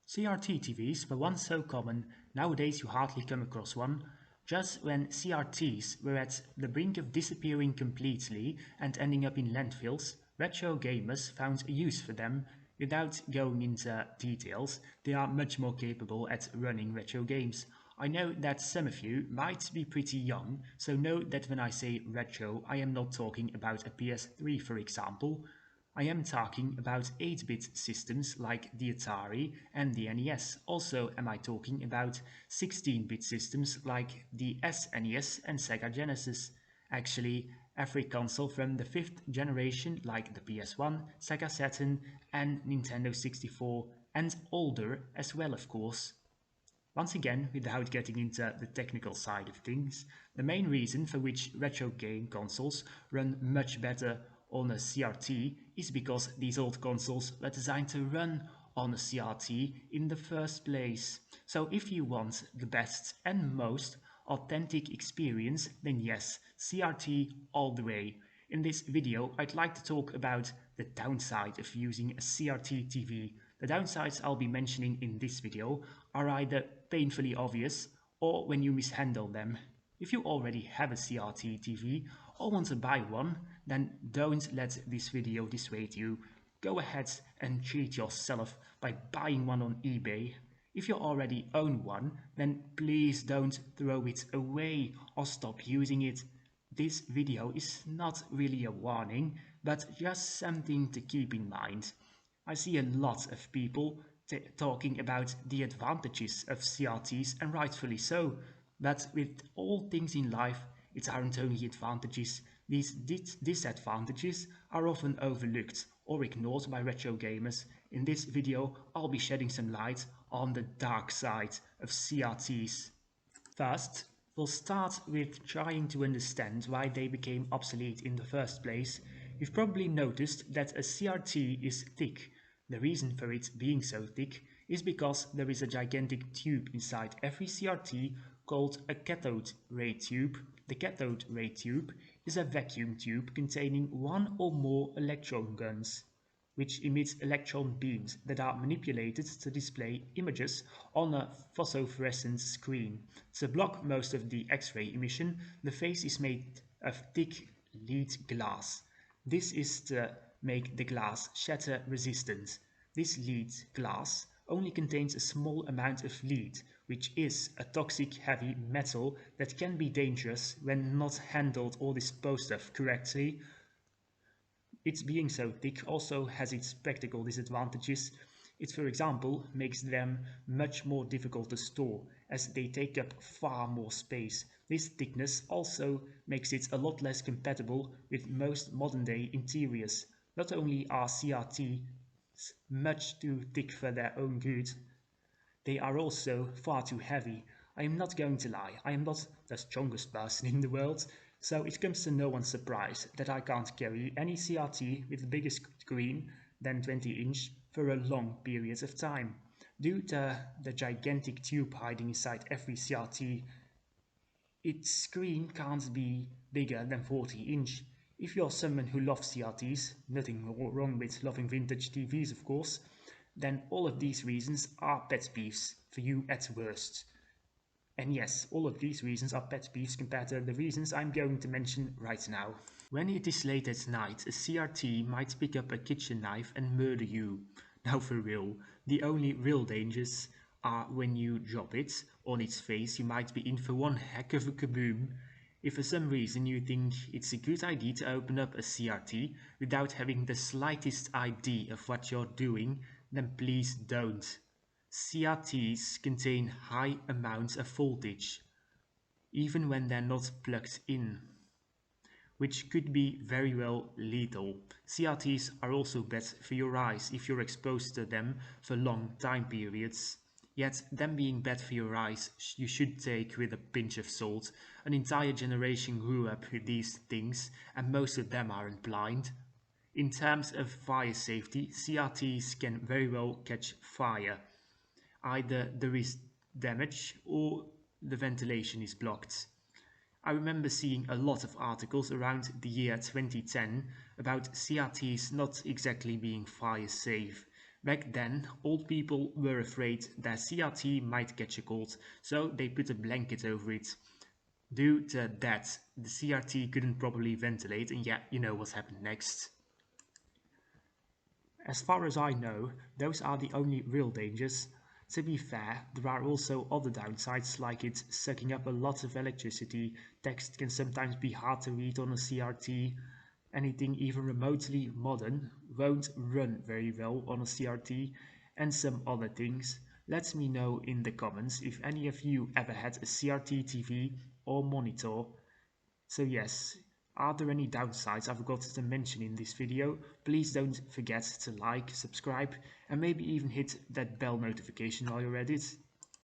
CRT TVs were once so common, nowadays you hardly come across one. Just when CRTs were at the brink of disappearing completely and ending up in landfills, retro gamers found a use for them. Without going into details, they are much more capable at running retro games. I know that some of you might be pretty young, so note that when I say retro, I am not talking about a PS3 for example. I am talking about 8-bit systems like the Atari and the NES. Also am I talking about 16-bit systems like the SNES and Sega Genesis. Actually, every console from the 5th generation like the PS1, Sega Saturn and Nintendo 64 and older as well of course. Once again, without getting into the technical side of things, the main reason for which retro game consoles run much better on a CRT is because these old consoles were designed to run on a CRT in the first place. So if you want the best and most authentic experience, then yes, CRT all the way. In this video, I'd like to talk about the downside of using a CRT TV. The downsides I'll be mentioning in this video are either painfully obvious or when you mishandle them. If you already have a CRT TV or want to buy one, then don't let this video dissuade you. Go ahead and treat yourself by buying one on eBay. If you already own one, then please don't throw it away or stop using it. This video is not really a warning, but just something to keep in mind. I see a lot of people talking about the advantages of CRTs, and rightfully so, but with all things in life, it aren't only advantages. These disadvantages are often overlooked or ignored by retro gamers. In this video, I'll be shedding some light on the dark side of CRTs. First, we'll start with trying to understand why they became obsolete in the first place. You've probably noticed that a CRT is thick. The reason for it being so thick is because there is a gigantic tube inside every CRT called a cathode-ray tube. The cathode-ray tube is a vacuum tube containing one or more electron guns, which emits electron beams that are manipulated to display images on a phosphorescent screen. To block most of the X-ray emission, the face is made of thick lead glass. This is to make the glass shatter resistant. This lead glass only contains a small amount of lead, which is a toxic heavy metal that can be dangerous when not handled or disposed of correctly. Its being so thick also has its practical disadvantages. It, for example, makes them much more difficult to store, as they take up far more space. This thickness also makes it a lot less compatible with most modern-day interiors. Not only are CRTs much too thick for their own good, they are also far too heavy. I am not going to lie, I am not the strongest person in the world, so it comes to no one's surprise that I can't carry any CRT with a bigger screen than 20-inch for a long period of time. Due to the gigantic tube hiding inside every CRT, its screen can't be bigger than 40-inch. If you're someone who loves CRTs, nothing wrong with loving vintage TVs of course, then all of these reasons are pet peeves for you at worst. And yes, all of these reasons are pet peeves compared to the reasons I'm going to mention right now. When it is late at night, a CRT might pick up a kitchen knife and murder you. Now for real, the only real dangers are when you drop it on its face. You might be in for one heck of a kaboom. If for some reason you think it's a good idea to open up a CRT without having the slightest idea of what you're doing, then please don't. CRTs contain high amounts of voltage, even when they're not plugged in, which could be very well lethal. CRTs are also bad for your eyes if you're exposed to them for long time periods. Yet them being bad for your eyes you should take with a pinch of salt. An entire generation grew up with these things and most of them aren't blind. In terms of fire safety, CRTs can very well catch fire. Either there is damage or the ventilation is blocked. I remember seeing a lot of articles around the year 2010 about CRTs not exactly being fire safe. Back then, old people were afraid their CRT might catch a cold, so they put a blanket over it. Due to that, the CRT couldn't properly ventilate, and yeah, you know what happened next. As far as I know, those are the only real dangers. To be fair, there are also other downsides like it sucking up a lot of electricity, text can sometimes be hard to read on a CRT, anything even remotely modern won't run very well on a CRT, and some other things. Let me know in the comments if any of you ever had a CRT TV or monitor. So yes, are there any downsides I forgot to mention in this video? Please don't forget to like, subscribe and maybe even hit that bell notification while you're at it.